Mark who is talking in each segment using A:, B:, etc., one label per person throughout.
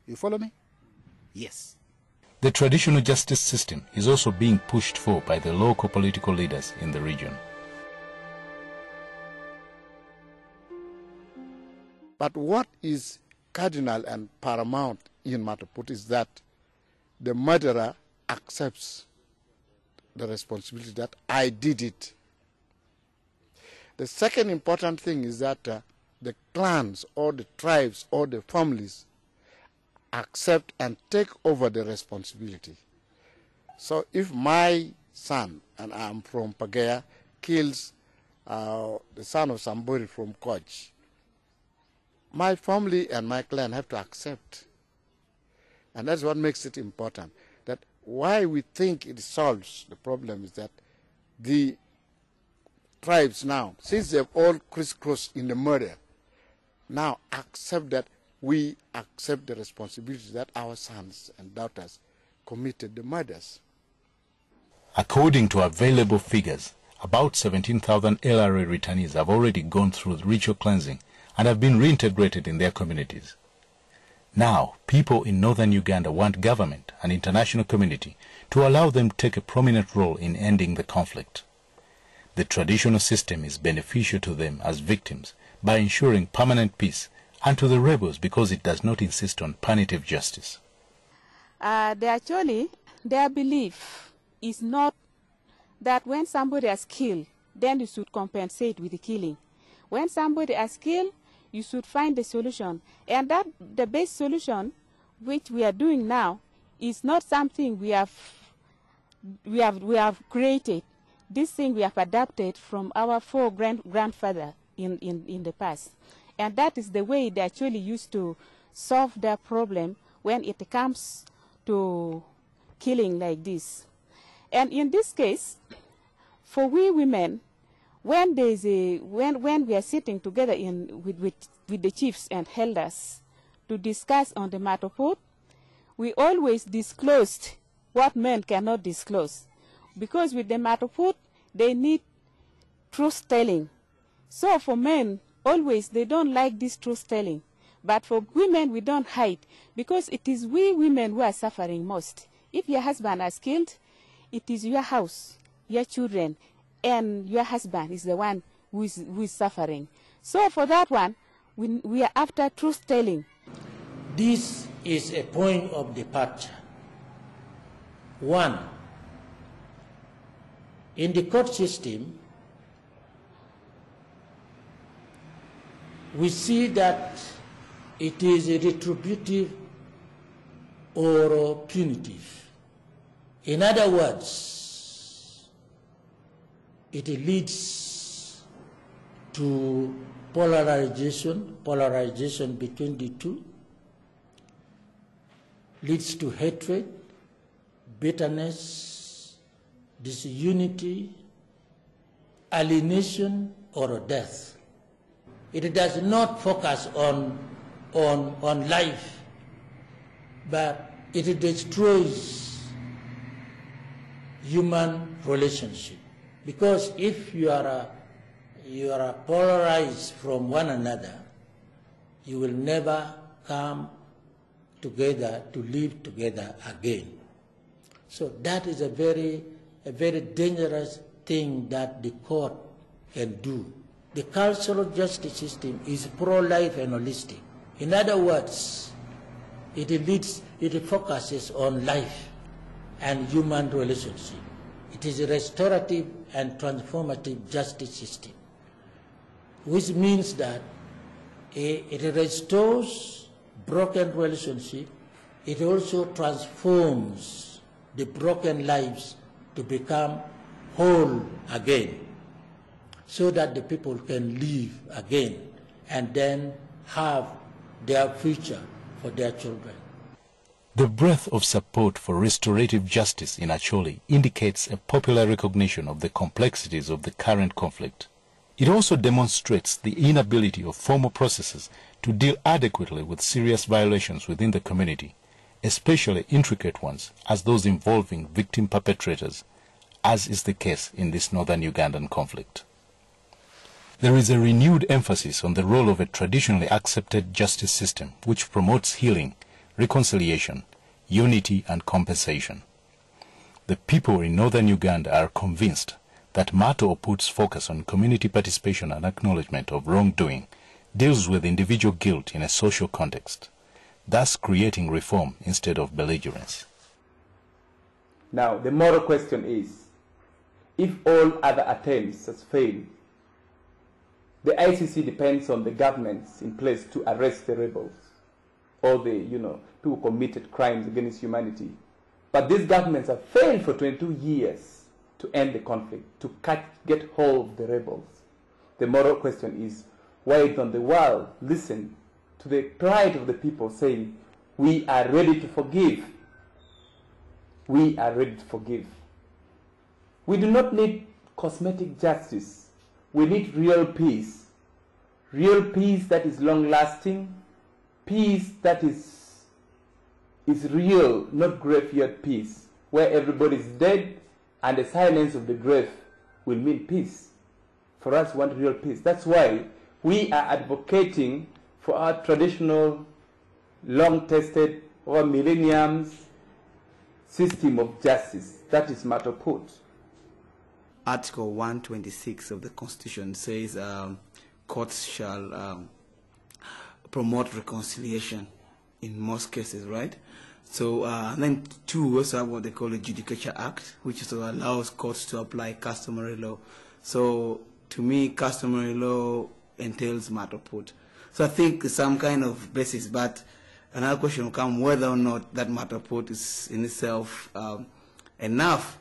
A: You follow me? Yes.
B: The traditional justice system is also being pushed for by the local political leaders in the region.
A: But what is cardinal and paramount in Mato Oput is that the murderer accepts the responsibility that I did it. The second important thing is that the clans or the tribes or the families accept and take over the responsibility. So if my son, and I'm from Pagaya, kills the son of somebody from Koch, my family and my clan have to accept. And that's what makes it important. That why we think it solves the problem is that the tribes now, since they've all crisscrossed in the murder, now accept that we accept the responsibility that our sons and daughters committed the murders.
B: According to available figures, about 17,000 LRA returnees have already gone through ritual cleansing and have been reintegrated in their communities. Now, people in northern Uganda want government and international community to allow them to take a prominent role in ending the conflict. The traditional system is beneficial to them as victims by ensuring permanent peace, and to the rebels because it does not insist on punitive justice.
C: Actually, their belief is not that when somebody has killed, then you should compensate with the killing. When somebody has killed, you should find the solution. And that the best solution, which we are doing now, is not something we have created. This thing we have adapted from our grandfather in the past. And that is the way they actually used to solve their problem when it comes to killing like this. And in this case, for we women, when we are sitting together with the chiefs and elders to discuss on the Mato Oput, we always disclosed what men cannot disclose. Because with the Mato Oput, they need truth telling. So for men, always they don't like this truth telling. But for women, we don't hide, because it is we women who are suffering most. If your husband is killed, it is your house, your children, and your husband is the one who is suffering. So for that one, we are after truth telling.
D: This is a point of departure. One, in the court system, we see that it is retributive or punitive. In other words, it leads to polarization between the two, leads to hatred, bitterness, disunity, alienation, or death. It does not focus on life, but it destroys human relationship. Because if you are polarized from one another, you will never come together to live together again. So that is a very dangerous thing that the court can do. The cultural justice system is pro-life and holistic. In other words, it focuses on life and human relationship. It is a restorative and transformative justice system, which means that it restores broken relationship. It also transforms the broken lives to become whole again, so that the people can live again and then have their future for their children.
B: The breadth of support for restorative justice in Acholi indicates a popular recognition of the complexities of the current conflict. It also demonstrates the inability of formal processes to deal adequately with serious violations within the community, especially intricate ones as those involving victim perpetrators, as is the case in this northern Ugandan conflict. There is a renewed emphasis on the role of a traditionally accepted justice system which promotes healing, reconciliation, unity and compensation. The people in northern Uganda are convinced that Mato Oput's focus on community participation and acknowledgement of wrongdoing deals with individual guilt in a social context, thus creating reform instead of belligerence.
E: Now, the moral question is, if all other attempts have failed, the ICC depends on the governments in place to arrest the rebels or the, people who committed crimes against humanity. But these governments have failed for 22 years to end the conflict, to get hold of the rebels. The moral question is, why don't the world listen to the pride of the people saying, we are ready to forgive. We are ready to forgive. We do not need cosmetic justice. We need real peace that is long-lasting, peace that is real, not graveyard peace, where everybody is dead and the silence of the grave will mean peace. For us, we want real peace. That's why we are advocating for our traditional, long-tested, over millenniums system of justice. That is Mato Oput.
F: Article 126 of the Constitution says courts shall promote reconciliation in most cases, right? So then two also have what they call the Judicature Act, which also allows courts to apply customary law. So to me, customary law entails Mato Oput. So I think some kind of basis, but another question will come whether or not that Mato Oput is in itself enough.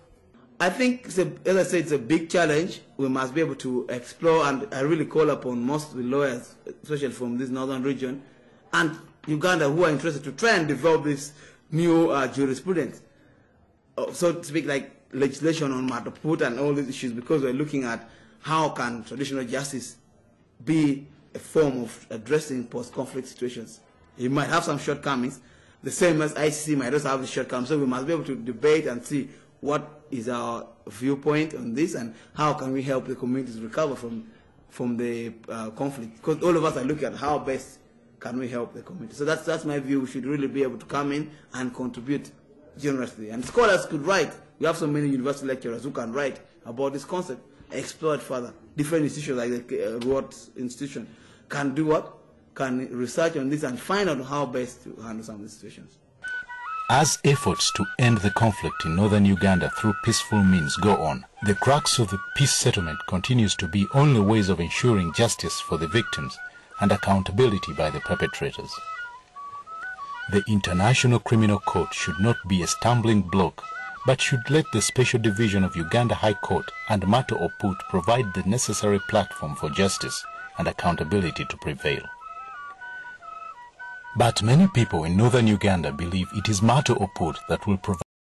F: I think, as I said, it's a big challenge. We must be able to explore, and I really call upon most of the lawyers, especially from this northern region, and Uganda, who are interested to try and develop this new jurisprudence, so to speak, like legislation on Mato Oput and all these issues, because we're looking at how can traditional justice be a form of addressing post-conflict situations. It might have some shortcomings, the same as ICC might also have the shortcomings, so we must be able to debate and see what is our viewpoint on this and how can we help the communities recover from the conflict. Because all of us are looking at how best can we help the community. So that's my view. We should really be able to come in and contribute generously. And scholars could write. We have so many university lecturers who can write about this concept, explore it further. Different institutions like the Rhodes Institution can do what? Can research on this and find out how best to handle some of these situations.
B: As efforts to end the conflict in northern Uganda through peaceful means go on, the crux of the peace settlement continues to be only ways of ensuring justice for the victims and accountability by the perpetrators. The International Criminal Court should not be a stumbling block, but should let the Special Division of Uganda High Court and Mato Oput provide the necessary platform for justice and accountability to prevail. But many people in northern Uganda believe it is Mato Oput that will provide